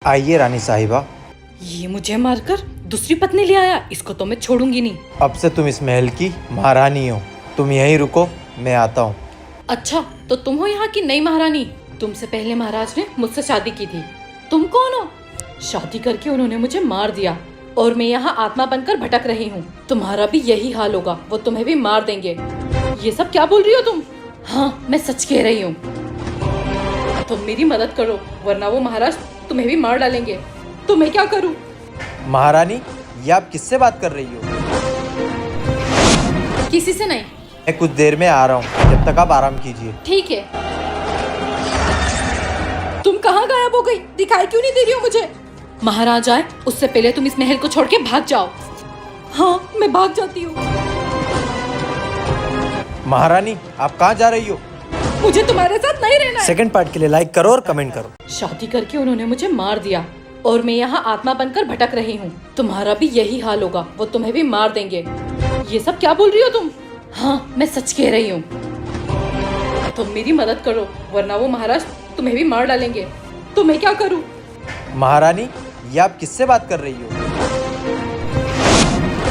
आइए रानी साहिबा। ये मुझे मारकर दूसरी पत्नी ले आया, इसको तो मैं छोड़ूंगी नहीं। अब से तुम इस महल की महारानी हो। तुम यहीं रुको, मैं आता हूँ। अच्छा, तो तुम हो यहाँ की नई महारानी। तुमसे पहले महाराज ने मुझसे शादी की थी। तुम कौन हो? शादी करके उन्होंने मुझे मार दिया और मैं यहाँ आत्मा बनकर भटक रही हूँ। तुम्हारा भी यही हाल होगा, वो तुम्हें भी मार देंगे। ये सब क्या बोल रही हो तुम? हाँ, मैं सच कह रही हूँ। तुम मेरी मदद करो, वरना वो महाराज तुम्हें भी मार डालेंगे। तो मैं क्या करूँ? महारानी, ये आप किससे बात कर रही हो? किसी से नहीं। मैं कुछ देर में आ रहा हूँ, जब तक आप आराम कीजिए। ठीक है। तुम कहाँ गायब हो गई? दिखाई क्यों नहीं दे रही हो मुझे? महाराज आए उससे पहले तुम इस महल को छोड़ के भाग जाओ। हाँ, मैं भाग जाती हूँ। महारानी, आप कहाँ जा रही हो? मुझे तुम्हारे साथ नहीं रहना है। सेकंड पार्ट के लिए लाइक करो और कमेंट करो। शादी करके उन्होंने मुझे मार दिया और मैं यहाँ आत्मा बनकर भटक रही हूँ। तुम्हारा भी यही हाल होगा, वो तुम्हें भी मार देंगे। ये सब क्या बोल रही हो तुम? हाँ, मैं सच कह रही हूँ। तुम मेरी मदद करो, वरना वो महाराज तुम्हें भी मार डालेंगे। तो मैं क्या करूँ? महारानी, ये आप किससे बात कर रही हो?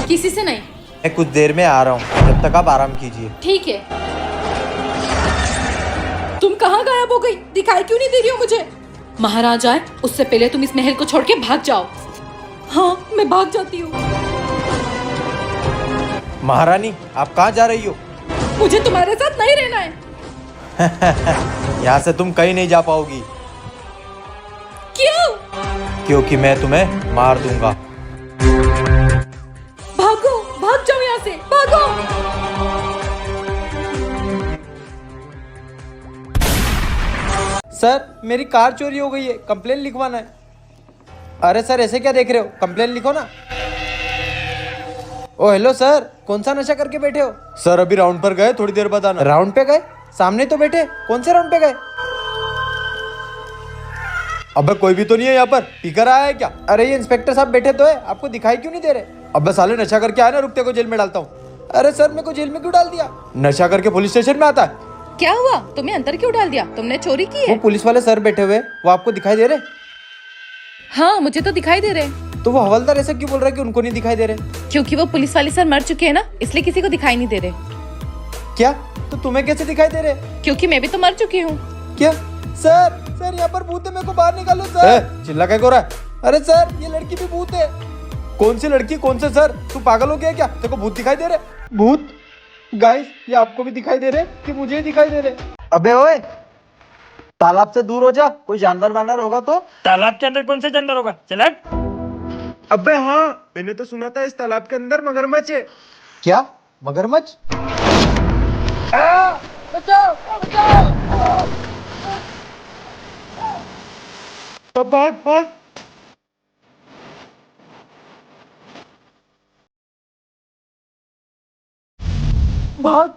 किसी से नहीं। मैं कुछ देर में आ रहा हूँ, जब तक आप आराम कीजिए। ठीक है। तुम कहाँ गायब हो गई? दिखाई क्यों नहीं दे रही हो मुझे? महाराज आए उससे पहले तुम इस महल को छोड़ के भाग जाओ। हाँ, मैं भाग जाती हूँ। महारानी, आप कहाँ जा रही हो? मुझे तुम्हारे साथ नहीं रहना है। यहाँ से तुम कहीं नहीं जा पाओगी। क्यों? क्योंकि मैं तुम्हें मार दूंगा। भागो, भाग जाओ यहाँ से, भागो। सर, मेरी कार चोरी हो गई है, कंप्लेन लिखवाना है। अरे सर, ऐसे क्या देख रहे हो? कंप्लेन लिखो ना। ओ हेलो सर, कौन सा नशा करके बैठे हो? सर, अभी राउंड पर गए, थोड़ी देर बाद आना। राउंड पे गए? सामने तो बैठे। कौन से राउंड पे गए? अबे कोई भी तो नहीं है यहाँ पर। पीकर आया है क्या? अरे ये इंस्पेक्टर साहब बैठे तो है, आपको दिखाई क्यों नहीं दे रहे? अबे साले, नशा करके आया ना, रुकते को जेल में डालता हूँ। अरे सर, मेरे को जेल में क्यों डाल दिया? नशा करके पुलिस स्टेशन में आता है। क्या हुआ? तुम्हें अंदर क्यों डाल दिया? तुमने चोरी की है? वो पुलिस वाले सर बैठे हुए, वो आपको दिखाई दे रहे? हाँ, मुझे तो दिखाई दे रहे। तो वो हवलदार ऐसे क्यों बोल रहा है कि उनको नहीं दिखाई दे रहे? क्योंकि वो पुलिस वाले सर मर चुके हैं ना, इसलिए किसी को दिखाई नहीं दे रहे। क्या? तो तुम्हें कैसे दिखाई दे रहे? क्योंकि मैं भी तो मर चुकी हूँ। क्या? सर, सर यहाँ पर भूत है, मेरे को बाहर निकालो सर। चिल्ला क्या हो रहा है? अरे सर, ये लड़की भी भूत है। कौन सी लड़की, कौन से सर? तू पागल हो गया क्या? तेरे को भूत दिखाई दे रहे? भूत? गाइस, ये आपको भी दिखाई दे रहे कि मुझे ही दिखाई दे रहे? अबे ओए, तालाब से दूर हो जा, कोई जानवर वानवर होगा तो। तालाब के अंदर कौन सा जानवर होगा? चल हट। अबे हाँ, मैंने तो सुना था इस तालाब के अंदर मगरमच्छ है। क्या? मगरमच्छ? भाग भाग। भाग।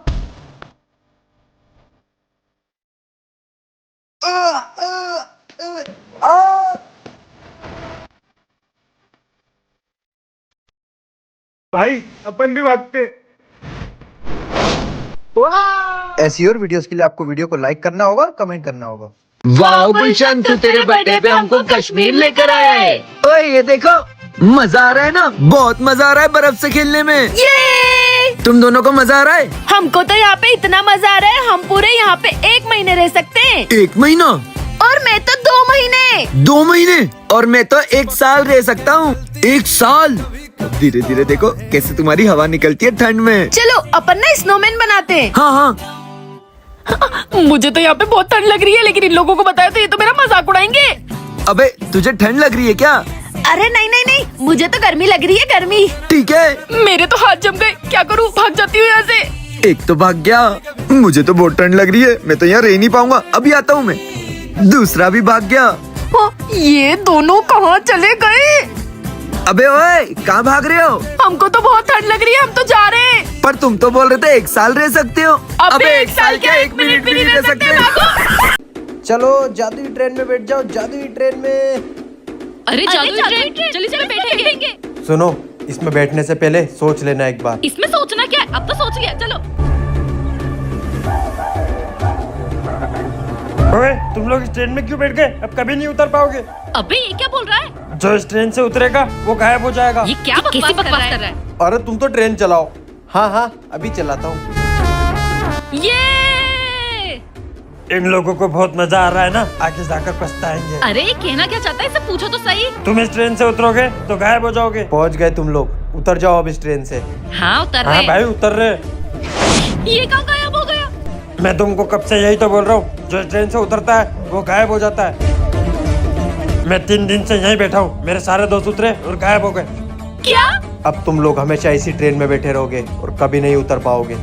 भाई, अपन भी भागते। ऐसी और वीडियोस के लिए आपको वीडियो को लाइक करना होगा, कमेंट करना होगा। वाह गुलशन, तू तेरे बर्थडे पे हमको कश्मीर लेकर आया है। ओए ये देखो, मजा आ रहा है ना? बहुत मजा आ रहा है बर्फ से खेलने में। ये तुम दोनों को मजा आ रहा है? हमको तो यहाँ पे इतना मजा आ रहा है, हम पूरे यहाँ पे 1 महीने रह सकते हैं। 1 महीना? और मैं तो 2 महीने। 2 महीने? और मैं तो 1 साल रह सकता हूँ। 1 साल? धीरे धीरे देखो कैसे तुम्हारी हवा निकलती है ठंड में। चलो अपन ना स्नोमैन बनाते हैं। हाँ हाँ। मुझे तो यहाँ पे बहुत ठंड लग रही है, लेकिन इन लोगों को बताया तो ये तो मेरा मजाक उड़ाएंगे। अबे तुझे ठंड लग रही है क्या? अरे नहीं नहीं नहीं, मुझे तो गर्मी लग रही है, गर्मी। ठीक है। मेरे तो हाथ जम गए, क्या करूँ? भाग जाती हूँ यहाँ से। एक तो भाग गया, मुझे तो बहुत ठंड लग रही है, मैं तो यहाँ रह नहीं पाऊंगा, अभी आता हूँ मैं। दूसरा भी भाग गया। ये दोनों कहाँ चले गए? अबे ओए, कहाँ भाग रहे हो? हमको तो बहुत ठंड लग रही है, हम तो जा रहे हैं। पर तुम तो बोल रहे थे 1 साल रह सकते हो। अबे 1 साल क्या, 1 मिनट भी नहीं रह सकते। भागो। चलो जादुई ट्रेन में बैठ जाओ, जादुई ट्रेन में। अरे जादुई ट्रेन, चलिए चलो बैठेंगे। सुनो, इसमें बैठने से पहले सोच लेना एक बार। इसमें सोचना क्या है? अब तो सोच लिया, चलो। ओए, तुम लोग इस ट्रेन में क्यों बैठ गए? अब कभी नहीं उतर पाओगे। अबे ये क्या बोल रहा है? जो इस ट्रेन से उतरेगा वो गायब हो जाएगा। ये क्या बकवास कर रहा है? अरे तुम तो ट्रेन चलाओ। हाँ हाँ अभी चलाता हूँ। ये इन लोगों को बहुत मजा आ रहा है ना, आगे जाकर पछताएंगे। अरे ये कहना क्या चाहता है, इसे पूछो तो सही। तुम इस ट्रेन से उतरोगे तो गायब हो जाओगे। पहुँच गए तुम लोग, उतर जाओ अब इस ट्रेन से। हाँ उतर हाँ रहे। भाई उतर रहे। ये कहाँ गायब हो गया? मैं तुमको कब से यही तो बोल रहा हूँ, जो इस ट्रेन से उतरता है वो गायब हो जाता है। मैं 3 दिन से यहीं बैठा हूँ, मेरे सारे दोस्त उतरे और गायब हो गए। क्या? अब तुम लोग हमेशा इसी ट्रेन में बैठे रहोगे और कभी नहीं उतर पाओगे।